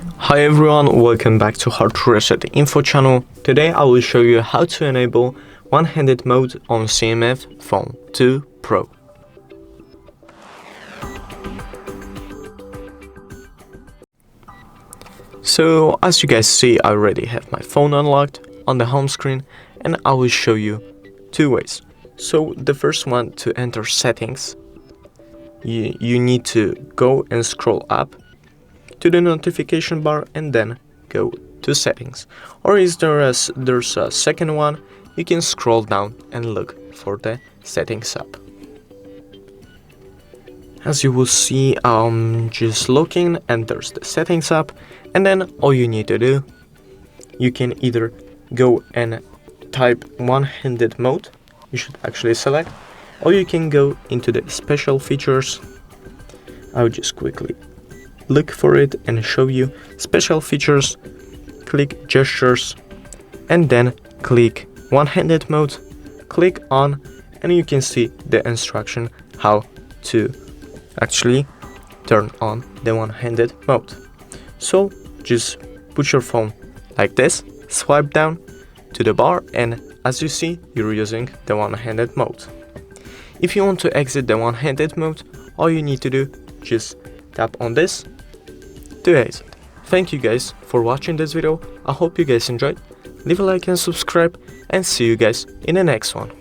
Hi everyone, welcome back to HardReset.Info channel. Today I will show you how to enable one-handed mode on CMF Phone 2 Pro. So as you guys see, I already have my phone unlocked on the home screen, and I will show you two ways. So the first one, to enter settings, you need to go and scroll up to the notification bar and then go to settings. Or there's a second one, you can scroll down and look for the settings app. As you will see, I'm just looking and there's the settings app, and then all you need to do, you can either go and type one-handed mode, you should actually select, or you can go into the special features. I'll just quickly look for it and show you special features, click gestures, and then click one-handed mode, click on, and you can see the instruction how to actually turn on the one-handed mode. So just put your phone like this, swipe down to the bar, and as you see, you're using the one-handed mode. If you want to exit the one-handed mode, all you need to do, just tap on this to exit. Thank you guys for watching this video. I hope you guys enjoyed. Leave a like and subscribe, and see you guys in the next one.